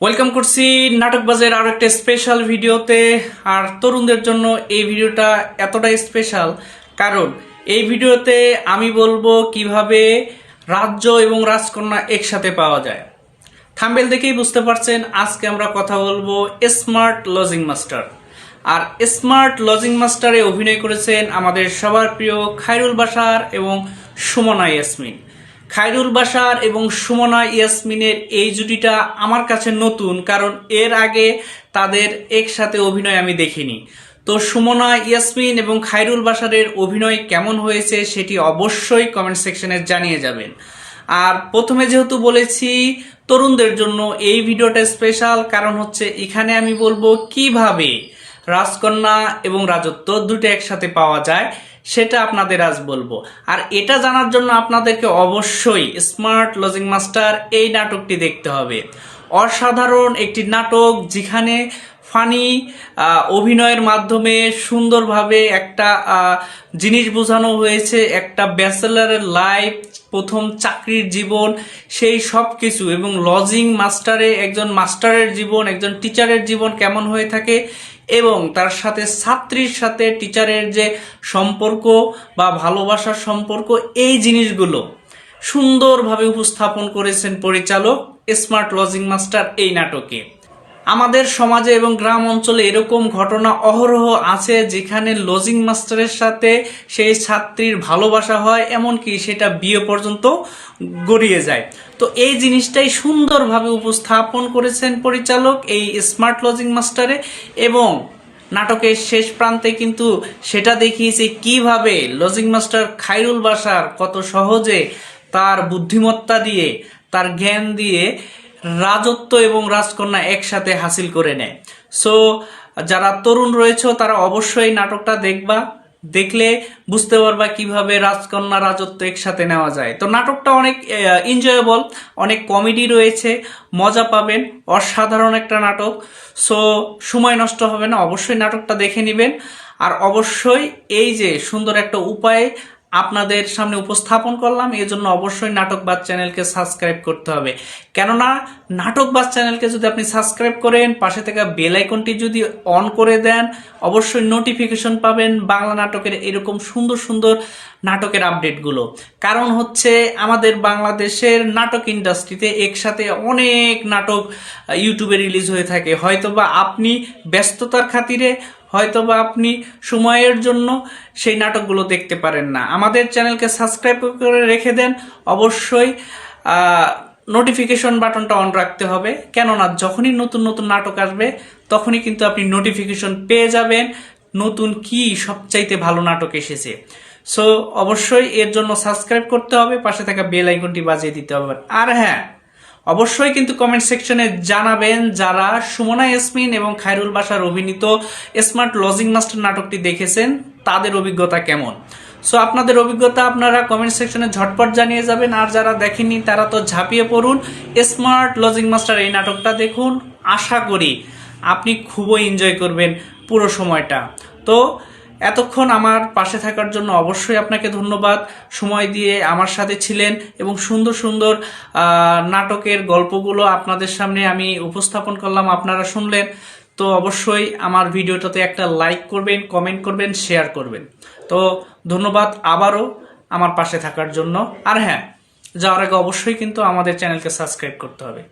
Welcome করছি নাটক বাজের আরো একটা স্পেশাল ভিডিওতে। আর তরুণদের জন্য এই ভিডিওটা এতটাই স্পেশাল কারণ এই ভিডিওতে আমি বলবো কিভাবে রাজ্য এবং রাজকন্যা একসাথে পাওয়া যায়। থাম্বনেল দেখেই বুঝতে পারছেন আজকে আমরা কথা বলবো স্মার্ট লজিং মাস্টার। আর স্মার্ট লজিং মাস্টারে অভিনয় করেছেন আমাদের সবার প্রিয় খায়রুল বাশার এবং সুমনা ইয়াসমিন। খায়রুল বাশার এবং সুমনা ইয়াসমিনের এই জুটিটা আমার কাছে নতুন, কারণ এর আগে তাদের একসাথে অভিনয় আমি দেখিনি। তো সুমনা ইয়াসমিন এবং খায়রুল বাশারের অভিনয় কেমন হয়েছে সেটি অবশ্যই কমেন্ট সেকশনে জানিয়ে যাবেন। আর প্রথমে যেহেতু বলেছি তরুণদের জন্য এই ভিডিওটা স্পেশাল, কারণ হচ্ছে এখানে আমি বলবো কিভাবে রাজকন্যা এবং রাজত্ব দুটো একসাথে পাওয়া যায় সেটা আপনাদের আজ বলবো। আর এটা জানার জন্য আপনাদেরকে অবশ্যই স্মার্ট লজিং মাস্টার এই নাটকটি দেখতে হবে। অসাধারণ একটি নাটক যেখানে ফানি অভিনয়ের মাধ্যমে সুন্দরভাবে একটা জিনিস বোঝানো হয়েছে, একটা ব্যাচেলারের লাইফ, প্রথম চাকরির জীবন, সেই সব কিছু, এবং লজিং মাস্টারে একজন মাস্টারের জীবন, একজন টিচারের জীবন কেমন হয়ে থাকে, এবং তার সাথে ছাত্রীর সাথে টিচারের যে সম্পর্ক বা ভালোবাসার সম্পর্ক, এই জিনিসগুলো সুন্দরভাবে উপস্থাপন করেছেন পরিচালক স্মার্ট লজিং মাস্টার এই নাটকে। আমাদের সমাজে এবং গ্রাম অঞ্চলে এরকম ঘটনা অহরহ আছে যেখানে লজিং মাস্টারের সাথে সেই ছাত্রীর ভালোবাসা হয়, এমনকি সেটা বিয়ে পর্যন্ত গড়িয়ে যায়। তো এই জিনিসটাই সুন্দরভাবে উপস্থাপন করেছেন পরিচালক এই স্মার্ট লজিং মাস্টারে, এবং নাটকের শেষ প্রান্তে কিন্তু সেটা দেখিয়েছে কিভাবে লজিং মাস্টার খায়রুল বাশার কত সহজে তার বুদ্ধিমত্তা দিয়ে, তার জ্ঞান দিয়ে রাজত্ব এবং রাজকন্যা একসাথে হাসিল করে নেয়। সো যারা তরুণ রয়েছে তারা অবশ্যই নাটকটা দেখবা, দেখলে বুঝতে পারবা কিভাবে রাজকন্যা রাজত্ব একসাথে নেওয়া যায়। তো নাটকটা অনেক এনজয়েবল, অনেক কমেডি রয়েছে, মজা পাবেন, অসাধারণ একটা নাটক। সো সময় নষ্ট হবে না, অবশ্যই নাটকটা দেখে নেবেন। আর অবশ্যই এই যে সুন্দর একটা উপায় আপনাদের সামনে উপস্থাপন করলাম, এই জন্য অবশ্যই নাটকবাজ চ্যানেলকে সাবস্ক্রাইব করতে হবে। কেননা নাটকবাজ চ্যানেলকে যদি আপনি সাবস্ক্রাইব করেন, পাশে থাকা বেল আইকনটি যদি অন করে দেন, অবশ্যই নোটিফিকেশন পাবেন বাংলা নাটকের এরকম সুন্দর সুন্দর নাটকের আপডেটগুলো। কারণ হচ্ছে আমাদের বাংলাদেশের নাটক ইন্ডাস্ট্রিতে একসাথে অনেক নাটক ইউটিউবে রিলিজ হয়ে থাকে। হয়তোবা আপনি ব্যস্ততার খাতিরে, হয়তোবা আপনি সময়ের জন্য সেই নাটকগুলো দেখতে পারেন না। আমাদের চ্যানেলকে সাবস্ক্রাইব করে রেখে দেন, অবশ্যই নোটিফিকেশন বাটনটা অন রাখতে হবে, কেননা যখনই নতুন নতুন নাটক আসবে তখনই কিন্তু আপনি নোটিফিকেশন পেয়ে যাবেন নতুন কি সবচাইতে ভালো নাটক এসেছে। সো অবশ্যই এর জন্য সাবস্ক্রাইব করতে হবে, পাশে থাকা বেল আইকনটি বাজিয়ে দিতে হবে। আর হ্যাঁ, অবশ্যই কিন্তু কমেন্ট সেকশনে জানাবেন যারা সুমনা ইয়াসমিন এবং খায়রুল বাশার অভিনীত স্মার্ট লজিং মাস্টার নাটকটি দেখেছেন তাদের অভিজ্ঞতা কেমন। সো আপনাদের অভিজ্ঞতা আপনারা কমেন্ট সেকশনে ঝটপট জানিয়ে যাবেন। আর যারা দেখেননি তারা তো ঝাঁপিয়ে পড়ুন, স্মার্ট লজিং মাস্টার এই নাটকটা দেখুন। আশা করি আপনি খুবই এনজয় করবেন পুরো সময়টা। তো এতক্ষণ আমার পাশে থাকার জন্য অবশ্যই আপনাকে ধন্যবাদ। সময় দিয়ে আমার সাথে ছিলেন এবং সুন্দর সুন্দর নাটকের গল্পগুলো আপনাদের সামনে আমি উপস্থাপন করলাম, আপনারা শুনলেন। তো অবশ্যই আমার ভিডিওটাতে একটা লাইক করবেন, কমেন্ট করবেন, শেয়ার করবেন। তো ধন্যবাদ আবারও আমার পাশে থাকার জন্য। আর হ্যাঁ, যাওয়ার আগে অবশ্যই কিন্তু আমাদের চ্যানেলকে সাবস্ক্রাইব করতে হবে।